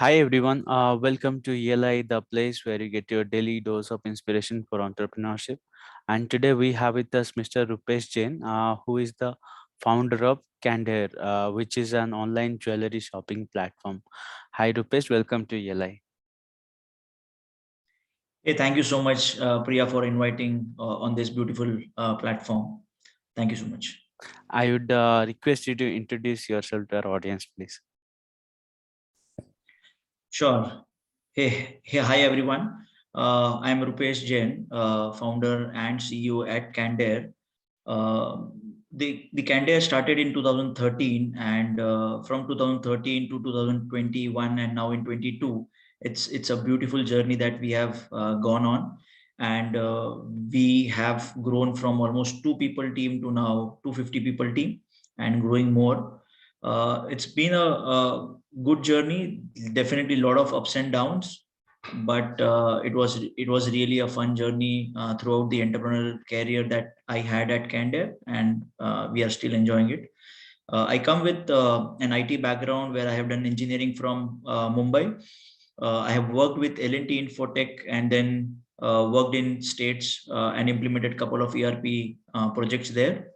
Hi everyone, welcome to ELI, the place where you get your daily dose of inspiration for entrepreneurship. And today we have with us Mr. Rupesh Jain, who is the founder of Candere, which is an online jewelry shopping platform. Hi Rupesh, welcome to ELI. Hey, thank you so much, Priya, for inviting on this beautiful platform. Thank you so much. I would request you to introduce yourself to our audience, please. Sure. Hey, hi everyone. I'm Rupesh Jain, founder and CEO at Candere. Uh, the Candere started in 2013, and from 2013 to 2021, and now in 22, it's a beautiful journey that we have gone on, and we have grown from almost two people team to now 250 people team, and growing more. It's been a good journey. Definitely a lot of ups and downs, but it was really a fun journey throughout the entrepreneurial career that I had at Candere, and we are still enjoying it. I come with an IT background where I have done engineering from Mumbai. I have worked with L&T Infotech, and then worked in states and implemented a couple of ERP projects there.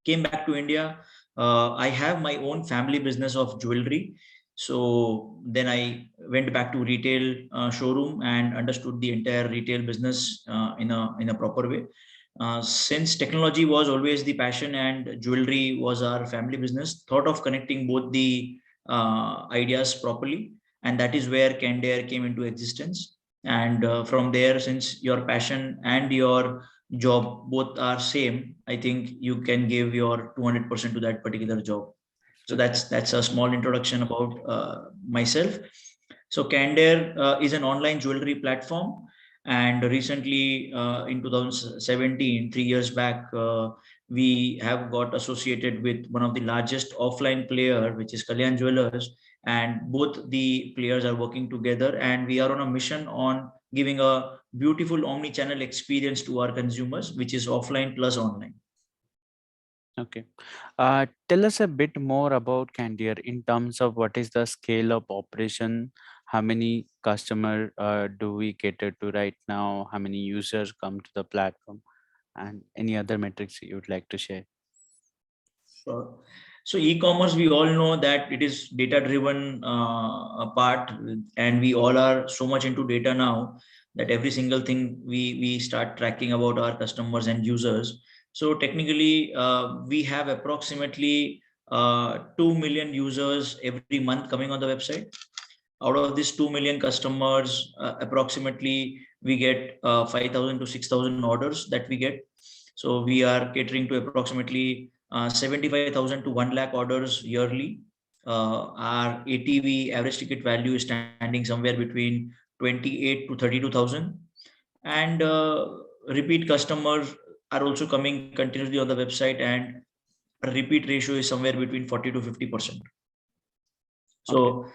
Came back to India. I have my own family business of jewelry. So then I went back to retail showroom and understood the entire retail business in a proper way. Since technology was always the passion and jewelry was our family business, thought of connecting both the ideas properly, and that is where Candere came into existence. And from there, since your passion and your job both are same, I think you can give your 200% to that particular job. So Absolutely. that's a small introduction about myself. So Candere is an online jewelry platform, and recently in 2017, 3 years back, we have got associated with one of the largest offline player, which is Kalyan Jewelers, and both the players are working together, and we are on a mission on giving a beautiful omni-channel experience to our consumers, which is offline plus online. Okay. Tell us a bit more about Candier in terms of what is the scale of operation, how many customer do we cater to right now, how many users come to the platform, and any other metrics you would like to share. Sure. So e-commerce, we all know that it is data-driven part, and we all are so much into data now that every single thing we start tracking about our customers and users. So technically, we have approximately 2 million users every month coming on the website. Out of these 2 million customers, approximately we get 5,000 to 6,000 orders that we get. So we are catering to approximately 75,000 to 1 lakh orders yearly. Our ATV, average ticket value, is standing somewhere between 28 to 32,000. And repeat customers are also coming continuously on the website, and repeat ratio is somewhere between 40 to 50%. Okay. So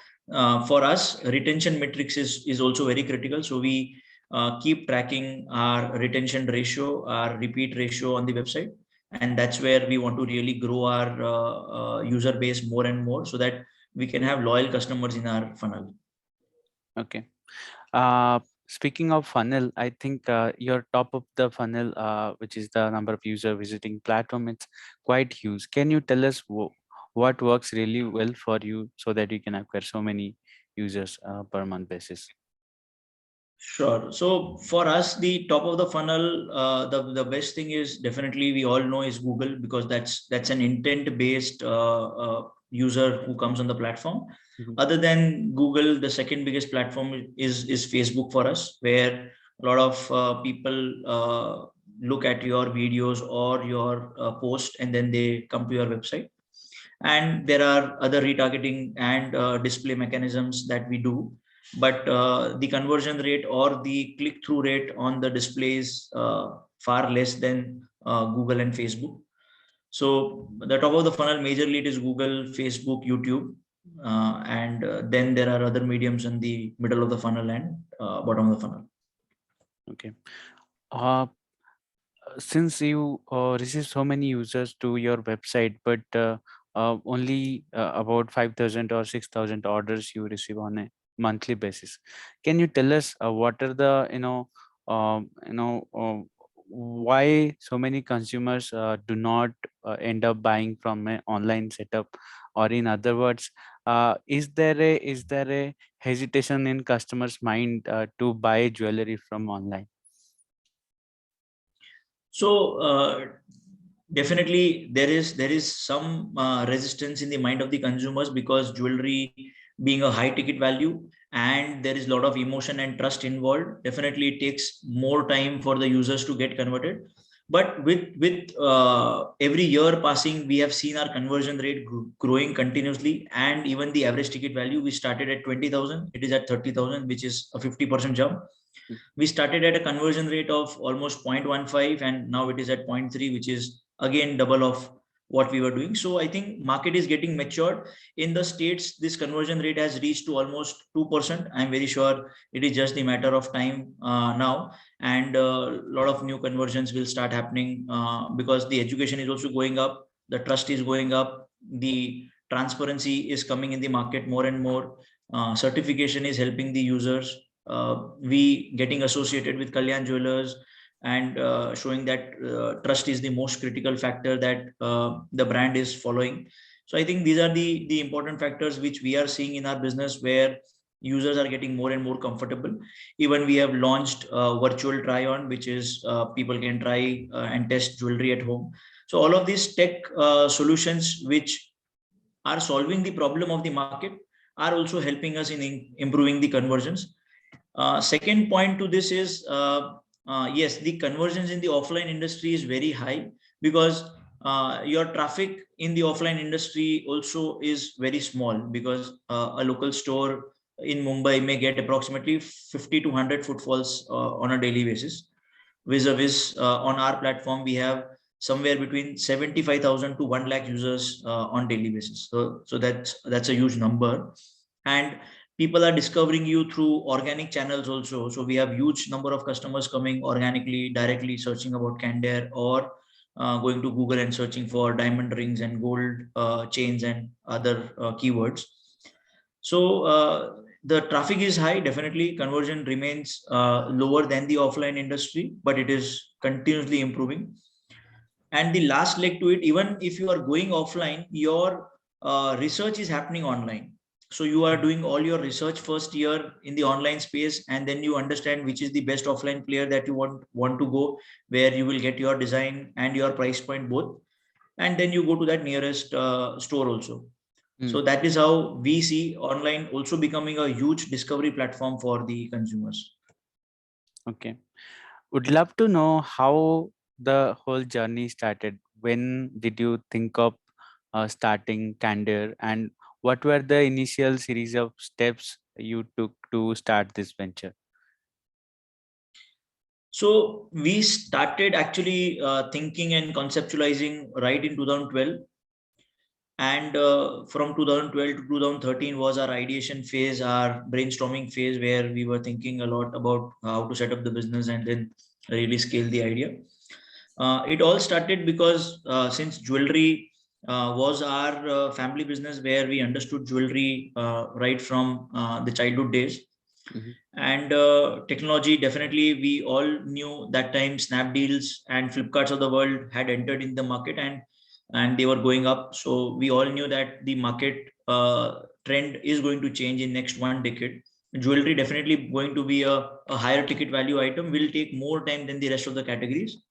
for us, retention metrics is also very critical. So we keep tracking our retention ratio, our repeat ratio on the website, and that's where we want to really grow our user base more and more, so that we can have loyal customers in our funnel. Okay. Speaking of funnel, I think your top of the funnel, which is the number of user visiting platform, it's quite huge. Can you tell us what works really well for you so that you can acquire so many users per month basis? Sure. So for us, the top of the funnel, the best thing is definitely we all know is Google, because that's an intent based user who comes on the platform. Mhm. Other than Google, the second biggest platform is Facebook for us, where a lot of people look at your videos or your post, and then they come to your website. And there are other retargeting and display mechanisms that we do, but the conversion rate or the click through rate on the display is far less than Google and Facebook. So the top of the funnel, majorly it is Google, Facebook, YouTube, and then there are other mediums in the middle of the funnel and bottom of the funnel. Okay. Uh, since you receive so many users to your website, but only about 5,000 or 6,000 orders you receive on it. monthly basis. Can you tell us what are the why so many consumers do not end up buying from an online setup, or in other words, is there a hesitation in customers' mind to buy jewelry from online? So definitely there is some resistance in the mind of the consumers, because jewelry being a high ticket value and there is a lot of emotion and trust involved, definitely it takes more time for the users to get converted. But with every year passing, we have seen our conversion rate growing continuously, and even the average ticket value, we started at 20,000, it is at 30,000, which is a 50% jump. We started at a conversion rate of almost 0.15, and now it is at 0.3, which is again double of what we were doing. So I think market is getting matured. In the states, this conversion rate has reached to almost 2%. I'm very sure it is just a matter of time now, and a lot of new conversions will start happening, because the education is also going up, the trust is going up, the transparency is coming in the market more and more. Certification is helping the users. We getting associated with Kalyan Jewelers, and showing that trust is the most critical factor that the brand is following. So I think these are the important factors which we are seeing in our business, where users are getting more and more comfortable. Even we have launched virtual try on, which is people can try and test jewelry at home. So all of these tech solutions which are solving the problem of the market are also helping us in improving the conversions. Second point to this is, yes, the conversions in the offline industry is very high, because your traffic in the offline industry also is very small, because a local store in Mumbai may get approximately 50 to 100 footfalls on a daily basis. Vis-a-vis, on our platform, we have somewhere between 75,000 to 1 lakh users on daily basis. So that's a huge number. And people are discovering you through organic channels also. So we have huge number of customers coming organically, directly searching about Candere, or going to Google and searching for diamond rings and gold chains and other keywords. So the traffic is high. Definitely, conversion remains lower than the offline industry, but it is continuously improving. And the last leg to it, even if you are going offline, your research is happening online. So you are doing all your research first year in the online space, and then you understand which is the best offline player that you want to go, where you will get your design and your price point both, and then you go to that nearest store also. Mm, So that is how we see online also becoming a huge discovery platform for the consumers. okay. Would love to know how the whole journey started. When did you think of starting Candere, and what were the initial series of steps you took to start this venture? So we started actually thinking and conceptualizing right in 2012, and from 2012 to 2013 was our ideation phase, our brainstorming phase, where we were thinking a lot about how to set up the business and then really scale the idea. It all started because since jewelry was our family business, where we understood jewelry right from the childhood days. Mhm. And technology, definitely we all knew that time Snapdeals and Flipkarts of the world had entered in the market, and they were going up. So we all knew that the market trend is going to change in next 1 decade. Jewelry definitely going to be a higher ticket value item, will take more time than the rest of the categories.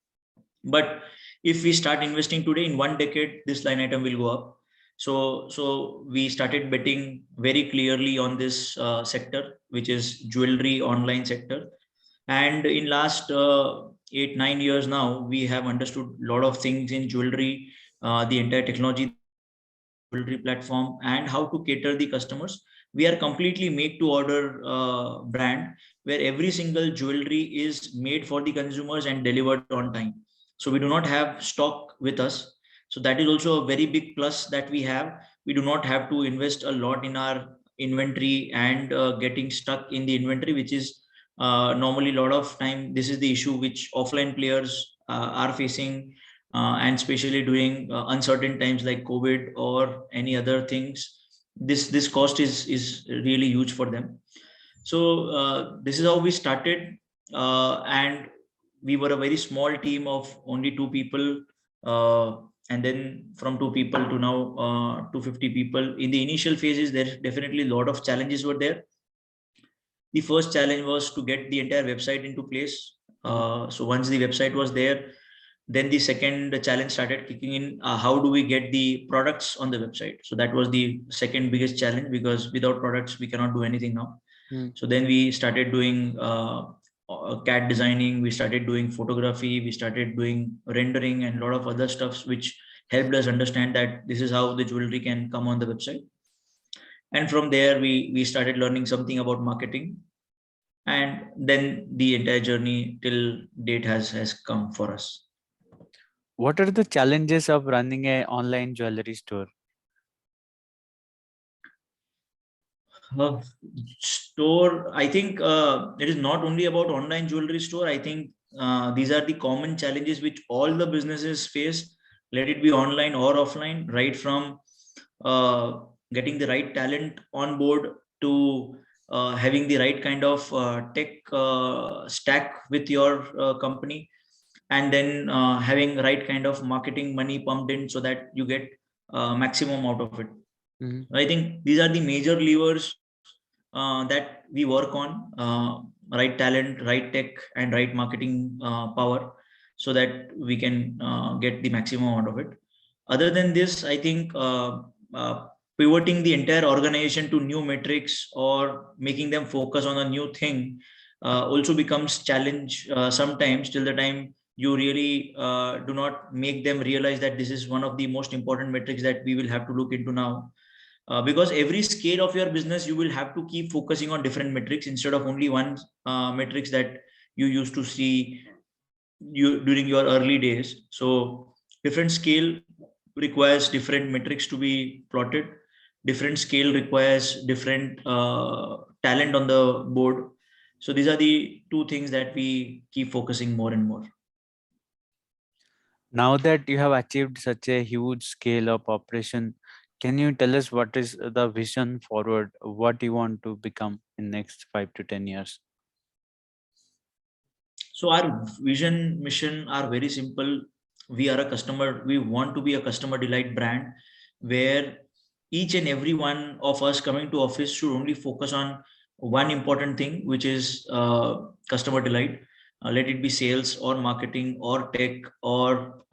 But if we start investing today, in 1 decade this line item will go up. So we started betting very clearly on this sector, which is jewelry online sector. And in last 8 9 years now, we have understood a lot of things in jewelry, the entire technology that is involved in the jewelry platform, and how to cater the customers. We are completely made to order brand, where every single jewelry is made for the consumers and delivered on time. So we do not have stock with us. So that is also a very big plus that we have. We do not have to invest a lot in our inventory and getting stuck in the inventory, which is normally a lot of time this is the issue which offline players are facing, and especially during uncertain times like COVID or any other things. this cost is really huge for them. So this is how we started, and we were a very small team of only 2 people, uh, and then from 2 people to now 250 people. In the initial phases, there definitely a lot of challenges were there. The first challenge was to get the entire website into place. Mhm. So once the website was there, then the second challenge started kicking in. How do we get the products on the website? So that was the second biggest challenge, because without products we cannot do anything now. Mm. So then we started doing CAD designing, we started doing photography, we started doing rendering and a lot of other stuffs, which helped us understand that this is how the jewelry can come on the website. And from there we started learning something about marketing, and then the entire journey till date has come for us. What are the challenges of running a online jewelry store? Uh, Store, I think it is not only about online jewelry store. I think these are the common challenges which all the businesses face, let it be online or offline, right from uh, getting the right talent on board to having the right kind of tech stack with your company, and then having right kind of marketing money pumped in so that you get maximum out of it. Mhm. I think these are the major levers that we work on, right talent, right tech, and right marketing power, so that we can get the maximum out of it. Other than this, I think uh, pivoting the entire organization to new metrics or making them focus on a new thing also becomes challenge sometimes, till the time you really do not make them realize that this is one of the most important metrics that we will have to look into now. Because every scale of your business you will have to keep focusing on different metrics instead of only one metrics that you used to see you during your early days. So different scale requires different metrics to be plotted, different scale requires different talent on the board. So these are the two things that we keep focusing more and more. Now that you have achieved such a huge scale of operation, can you tell us what is the vision forward? What you want to become in next 5 to 10 years? So our vision, mission are very simple. We are a customer. We want to be a customer delight brand, where each and every one of us coming to office should only focus on one important thing, which is customer delight. Let it be sales or marketing or tech or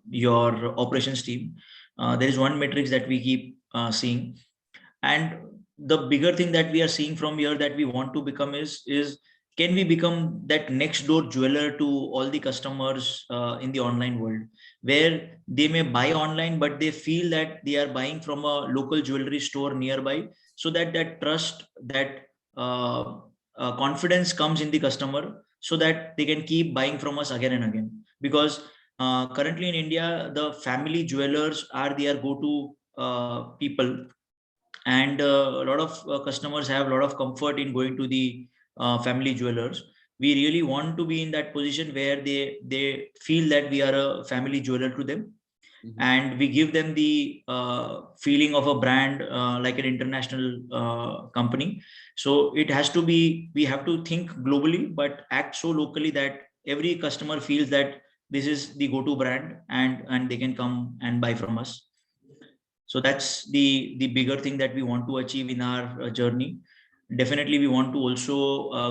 your operations team. There is one metrics that we keep seeing, and the bigger thing that we are seeing from here that we want to become is can we become that next door jeweler to all the customers in the online world, where they may buy online but they feel that they are buying from a local jewelry store nearby, so that that trust, that confidence comes in the customer, so that they can keep buying from us again and again. Because currently in India, the family jewelers are their go-to people, and a lot of customers have a lot of comfort in going to the family jewelers. We really want to be in that position where they feel that we are a family jeweler to them, Mhm. and we give them the feeling of a brand, like an international company. So it has to be, we have to think globally but act so locally that every customer feels that this is the go-to brand, and they can come and buy from us. So that's the bigger thing that we want to achieve in our journey. Definitely we want to also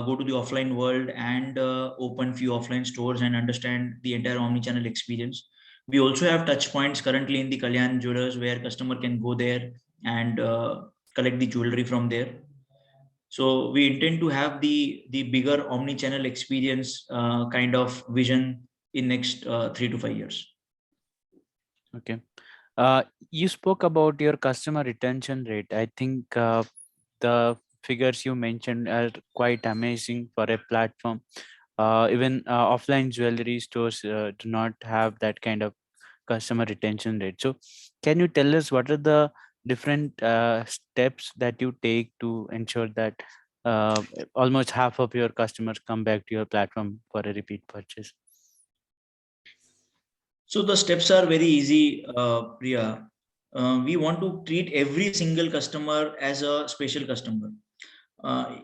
go to the offline world and open few offline stores and understand the entire omni-channel experience. We also have touch points currently in the Kalyan Jewelers, where customer can go there and collect the jewelry from there. So we intend to have the bigger omni-channel experience kind of vision in next 3 to 5 years. Okay. Uh, you spoke about your customer retention rate. I think the figures you mentioned are quite amazing for a platform. Even offline jewelry stores do not have that kind of customer retention rate. So, can you tell us what are the different steps that you take to ensure that uh, almost half of your customers come back to your platform for a repeat purchase? So the steps are very easy, Priya. we want to treat every single customer as a special customer.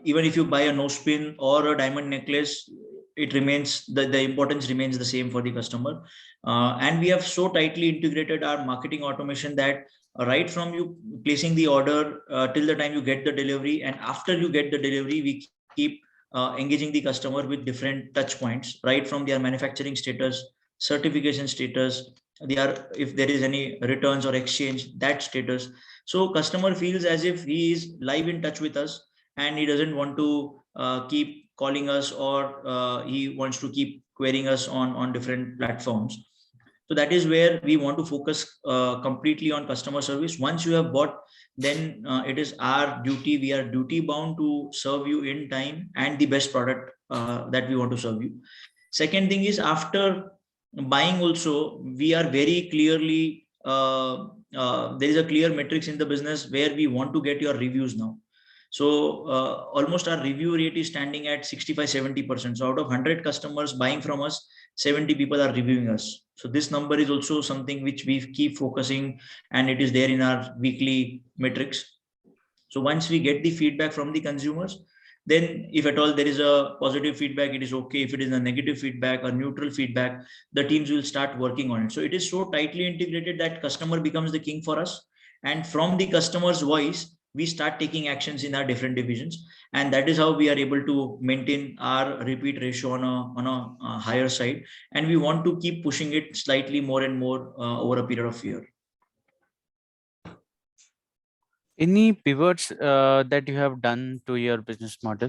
Even if you buy a nose pin or a diamond necklace, it remains the importance remains the same for the customer. And we have so tightly integrated our marketing automation that right from you placing the order till the time you get the delivery, and after you get the delivery, we keep engaging the customer with different touch points, right from their manufacturing status, certification status, their, if there is any returns or exchange, that status. So customer feels as if he is live in touch with us, and he doesn't want to keep calling us, or he wants to keep querying us on different platforms. So that is where we want to focus completely on customer service. Once you have bought, then it is our duty, we are duty bound to serve you in time and the best product that we want to serve you. Second thing is, after buying also, we are very clearly there is a clear metrics in the business where we want to get your reviews now. So almost our review rate is standing at 65-70%. So out of 100 customers buying from us, 70 people are reviewing us. So this number is also something which we keep focusing, and it is there in our weekly metrics. So once we get the feedback from the consumers, then if at all there is a positive feedback, it is okay. If it is a negative feedback or neutral feedback, the teams will start working on it. So it is so tightly integrated that customer becomes the king for us. And from the customer's voice, we start taking actions in our different divisions. And that is how we are able to maintain our repeat ratio on a higher side. And we want to keep pushing it slightly more and more over a period of year. Any pivots that you have done to your business model?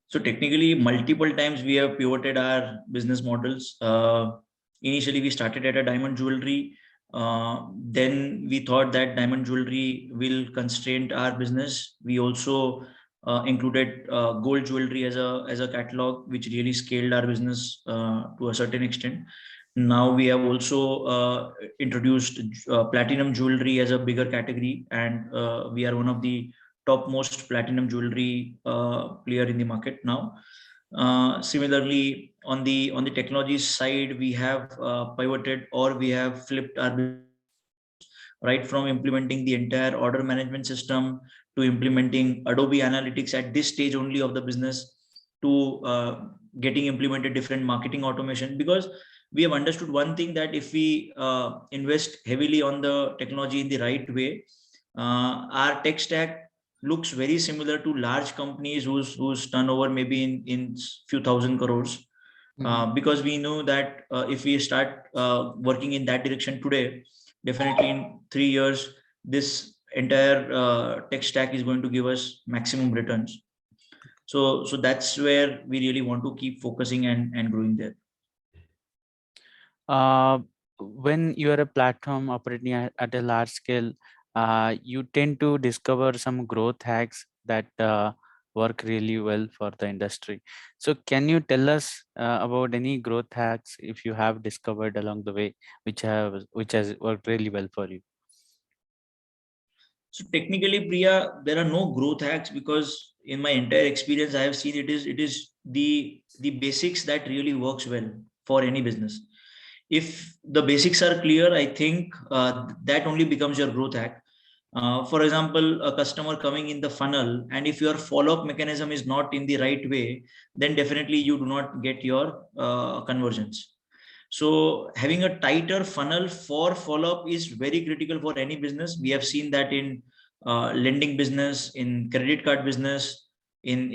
So technically, multiple times we have pivoted our business models. Initially, we started at a diamond jewelry. Then we thought that diamond jewelry will constrain our business. We also included gold jewelry as a catalog, which really scaled our business to a certain extent. Now we have also introduced platinum jewelry as a bigger category, and we are one of the topmost platinum jewelry player in the market now. Similarly, on the technology side, we have pivoted, or we have flipped our business, right from implementing the entire order management system to implementing Adobe Analytics at this stage only of the business, to getting implemented different marketing automation. Because we have understood one thing, that if we invest heavily on the technology in the right way, our tech stack looks very similar to large companies whose turnover maybe in few thousand crores. Because we know that if we start working in that direction today, definitely in 3 years, this entire tech stack is going to give us maximum returns. So that's where we really want to keep focusing and growing there. When you are a platform operating at a large scale, you tend to discover some growth hacks that work really well for the industry. So can you tell us about any growth hacks if you have discovered along the way, which has worked really well for you? So technically, Priya, there are no growth hacks, because in my entire experience, I have seen it is the basics that really works well for any business. If the basics are clear, I think that only becomes your growth hack. For example, a customer coming in the funnel, and if your follow-up mechanism is not in the right way, then definitely you do not get your conversions. So having a tighter funnel for follow-up is very critical for any business. We have seen that in lending business, in credit card business, in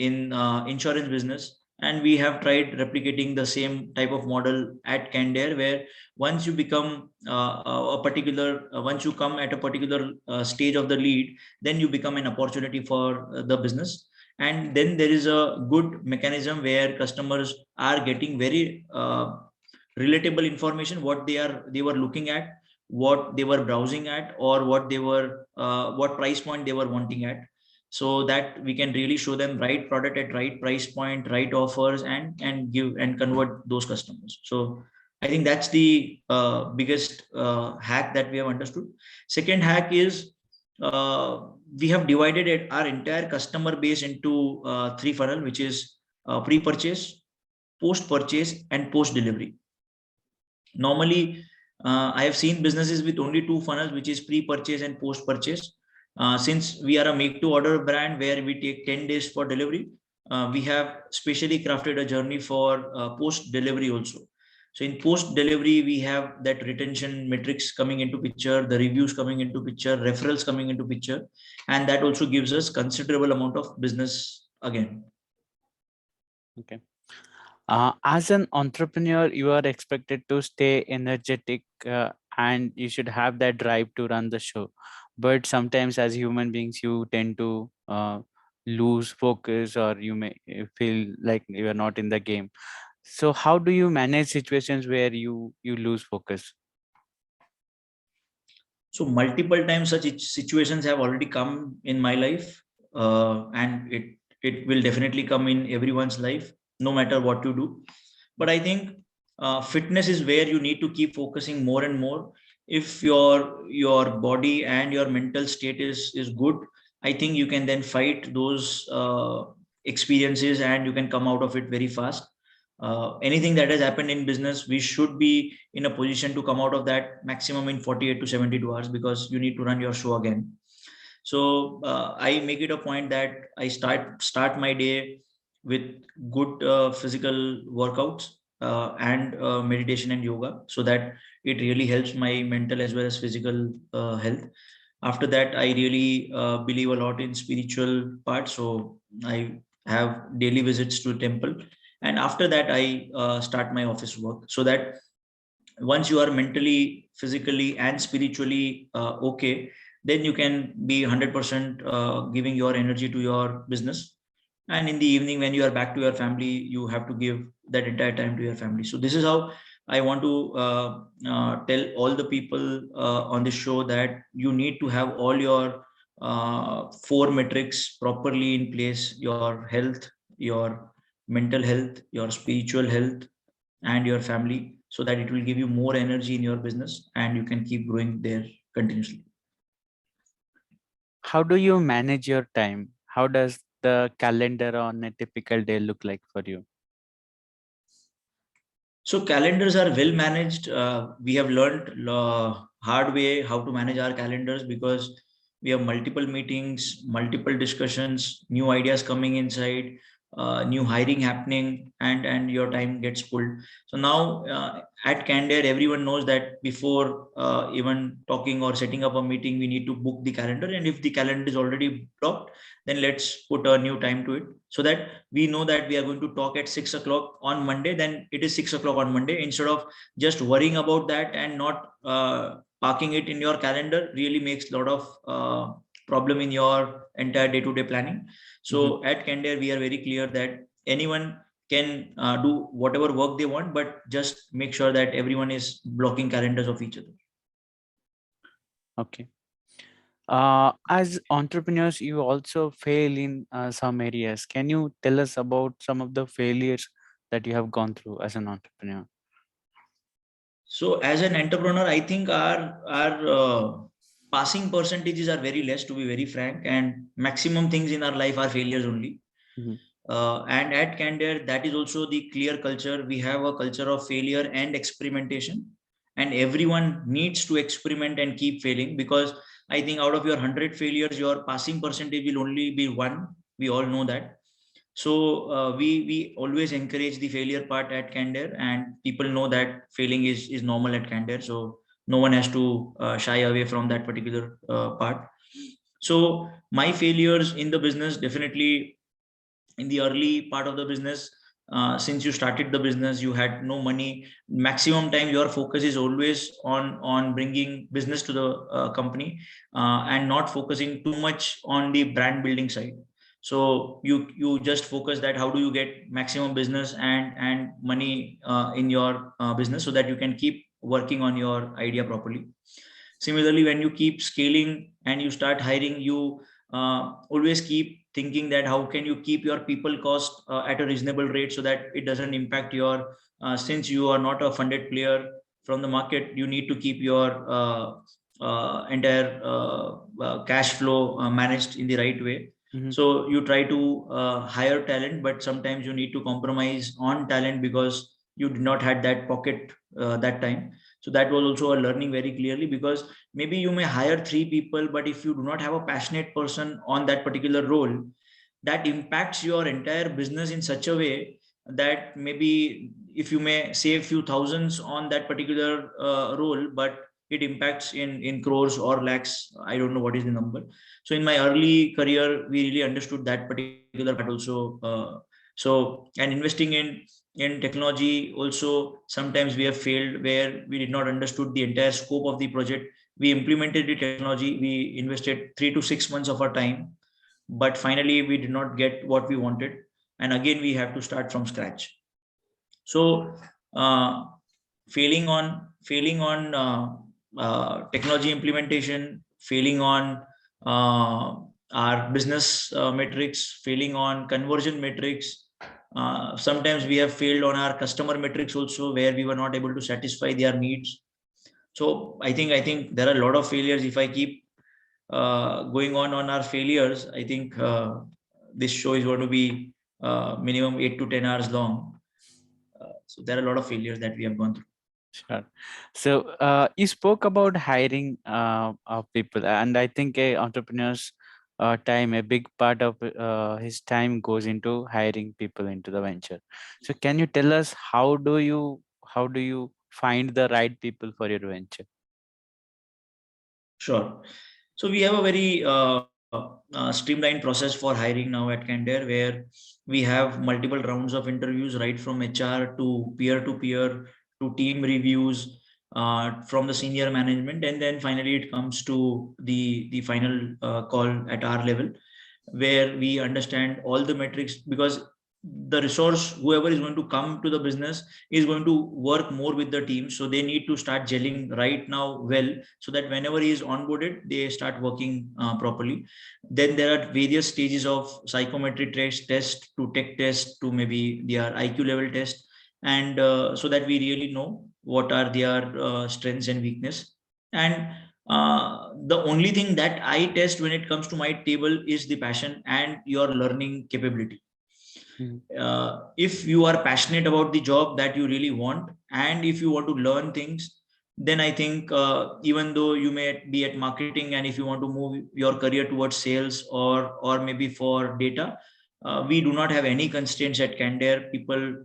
insurance business, and we have tried replicating the same type of model at Candere, where once you become once you come at a particular stage of the lead, then you become an opportunity for the business. And then there is a good mechanism where customers are getting very relatable information, what they were looking at, what they were browsing at, or what price point they were wanting at, so that we can really show them right product at right price point, right offers, and give and convert those customers. So I think that's the biggest hack that we have understood. Second hack is, we have divided our entire customer base into three funnel, which is pre-purchase, post-purchase, and post-delivery. Normally, I have seen businesses with only two funnels, which is pre-purchase and post-purchase. Since we are a make-to-order brand where we take 10 days for delivery, we have specially crafted a journey for post-delivery also. So in post-delivery, we have that retention metrics coming into picture, the reviews coming into picture, referrals coming into picture, and that also gives us considerable amount of business again. Okay. As an entrepreneur, you are expected to stay energetic and you should have that drive to run the show. But sometimes, as human beings, you tend to lose focus, or you may feel like you are not in the game. So, how do you manage situations where you lose focus? So multiple times such situations have already come in my life, and it will definitely come in everyone's life, no matter what you do. But I think fitness is where you need to keep focusing more and more. If your body and your mental state is good, I think you can then fight those experiences and you can come out of it very fast. Anything that has happened in business, we should be in a position to come out of that maximum in 48 to 72 hours, because you need to run your show again. So I make it a point that I start my day with good physical workouts and meditation and yoga, so that it really helps my mental as well as physical health. After that, I really believe a lot in spiritual part, so I have daily visits to temple, and after that I start my office work, so that once you are mentally, physically and spiritually okay, then you can be 100% giving your energy to your business. And in the evening, when you are back to your family, you have to give that entire time to your family. So this is how I want to tell all the people on this show that you need to have all your four metrics properly in place: your health, your mental health, your spiritual health, and your family, so that it will give you more energy in your business and you can keep growing there continuously. How do you manage your time? How does the calendar on a typical day look like for you? So calendars are well managed. We have learned hard way how to manage our calendars, because we have multiple meetings, multiple discussions, new ideas coming inside, new hiring happening, and your time gets pulled. So now at Candere, everyone knows that before even talking or setting up a meeting, we need to book the calendar, and if the calendar is already blocked, then let's put a new time to it, so that we know that we are going to talk at 6 o'clock on Monday, then it is 6 o'clock on Monday, instead of just worrying about that and not parking it in your calendar. Really makes a lot of problem in your entire day-to-day planning. So at Candere, we are very clear that anyone can do whatever work they want, but just make sure that everyone is blocking calendars of each other. Okay. As entrepreneurs, you also fail in some areas. Can you tell us about some of the failures that you have gone through as an entrepreneur? So as an entrepreneur, I think our passing percentages are very less, to be very frank, and maximum things in our life are failures only. Mhm. And at Candere, that is also the clear culture. We have a culture of failure and experimentation, and everyone needs to experiment and keep failing, because I think out of your 100 failures, your passing percentage will only be one. We all know that. So we always encourage the failure part at Candere, and people know that failing is normal at Candere. So no one has to shy away from that particular part. So my failures in the business, definitely in the early part of the business, since you started the business, you had no money. Maximum time your focus is always on bringing business to the company, and not focusing too much on the brand building side. So you just focus that how do you get maximum business and money in your business, so that you can keep working on your idea properly. Similarly, when you keep scaling and you start hiring, you always keep thinking that how can you keep your people cost at a reasonable rate, so that it doesn't impact your since you are not a funded player from the market, you need to keep your entire cash flow managed in the right way. Mhm. So you try to hire talent, but sometimes you need to compromise on talent because you did not had that pocket that time. So that was also a learning very clearly, because maybe you may hire three people, but if you do not have a passionate person on that particular role, that impacts your entire business in such a way that maybe if you may save few thousands on that particular role, but it impacts in crores or lakhs. I don't know what is the number. So in my early career, we really understood that particular part also. So and investing in technology also, sometimes we have failed where we did not understood the entire scope of the project. We implemented the technology, we invested 3 to 6 months of our time, but finally we did not get what we wanted, and again we have to start from scratch. So uh, failing on technology implementation, failing on our business metrics, failing on conversion metrics. Sometimes we have failed on our customer metrics also, where we were not able to satisfy their needs. So I think there are a lot of failures. If I keep going on our failures, I think this show is going to be minimum 8 to 10 hours long. So there are a lot of failures that we have gone through. Sure. So you spoke about hiring of people, and I think a entrepreneur's time, a big part of his time goes into hiring people into the venture. So can you tell us how do you find the right people for your venture? Sure. So we have a very streamlined process for hiring now at Candere, where we have multiple rounds of interviews, right from HR to peer to team reviews from the senior management, and then finally it comes to the final call at our level, where we understand all the metrics, because the resource, whoever is going to come to the business, is going to work more with the team, so they need to start gelling right now well, so that whenever he is onboarded, they start working properly. Then there are various stages of psychometric test to tech test to maybe their IQ level test, and so that we really know what are their strengths and weakness. And the only thing that I test when it comes to my table is the passion and your learning capability. Mhm. If you are passionate about the job that you really want, and if you want to learn things, then I think even though you may be at marketing, and if you want to move your career towards sales or maybe for data, we do not have any constraints at Candere. People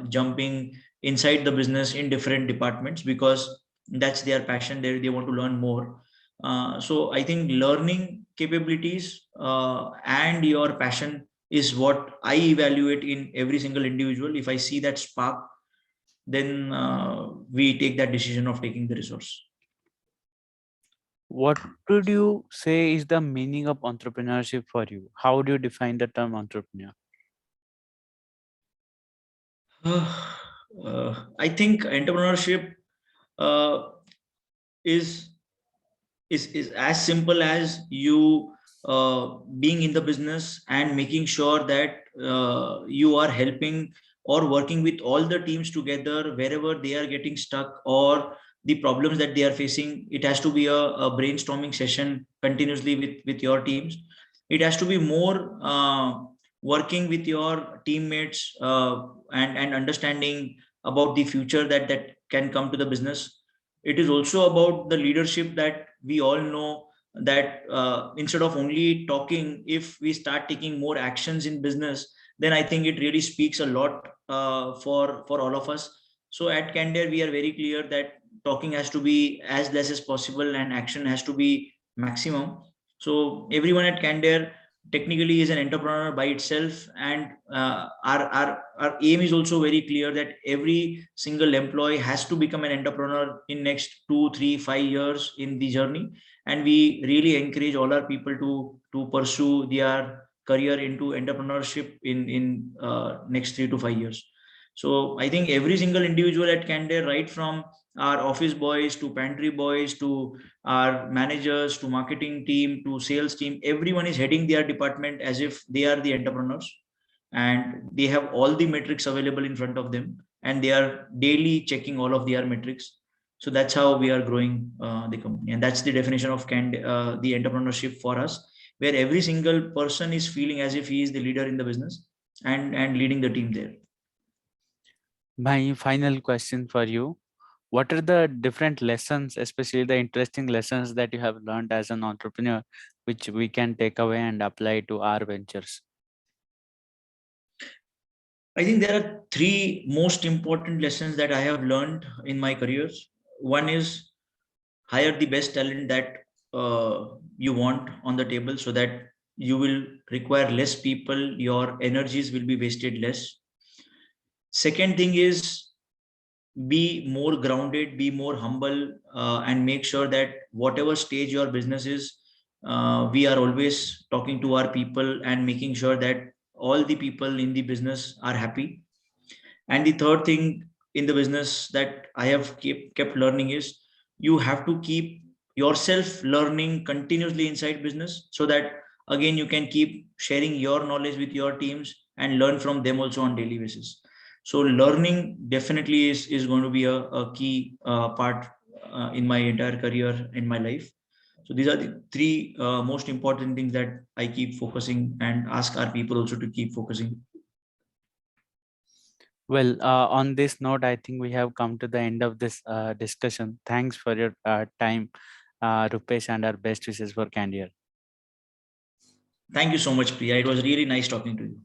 jumping inside the business in different departments, because that's their passion, they want to learn more. So I think learning capabilities and your passion is what I evaluate in every single individual. If I see that spark, then we take that decision of taking the resource. What would you say is the meaning of entrepreneurship for you? How do you define the term entrepreneur? I think entrepreneurship uh, is is as simple as you being in the business and making sure that you are helping or working with all the teams together wherever they are getting stuck, or the problems that they are facing. It has to be a brainstorming session continuously with your teams. It has to be more working with your teammates and understanding about the future that can come to the business. It is also about the leadership, that we all know that instead of only talking, if we start taking more actions in business, then I think it really speaks a lot for all of us. So at Candere, we are very clear that talking has to be as less as possible and action has to be maximum. So everyone at Candere technically is an entrepreneur by itself, and our aim is also very clear that every single employee has to become an entrepreneur in next 2 3 5 years in the journey. And we really encourage all our people to pursue their career into entrepreneurship in next 3 to 5 years. So I think every single individual at Candere, right from our office boys to pantry boys to our managers to marketing team to sales team, everyone is heading their department as if they are the entrepreneurs, and they have all the metrics available in front of them, and they are daily checking all of their metrics. So that's how we are growing the company, and that's the definition of the entrepreneurship for us, where every single person is feeling as if he is the leader in the business and leading the team there. My final question for you. what are the different lessons, especially the interesting lessons that you have learned as an entrepreneur, which we can take away and apply to our ventures? I think there are three most important lessons that I have learned in my careers. One is hire the best talent that you want on the table, so that you will require less people, your energies will be wasted less. Second thing is be more grounded, be more humble, and make sure that whatever stage your business is, we are always talking to our people and making sure that all the people in the business are happy. And the third thing in the business that I have kept learning is you have to keep yourself learning continuously inside business, so that again you can keep sharing your knowledge with your teams and learn from them also on daily basis. So learning definitely is going to be a key part in my entire career in my life. So these are the three most important things that I keep focusing and ask our people also to keep focusing. Well, on this note, I think we have come to the end of this discussion. Thanks for your time, Rupesh, and our best wishes for Candere. Thank you so much, Priya. It was really nice talking to you.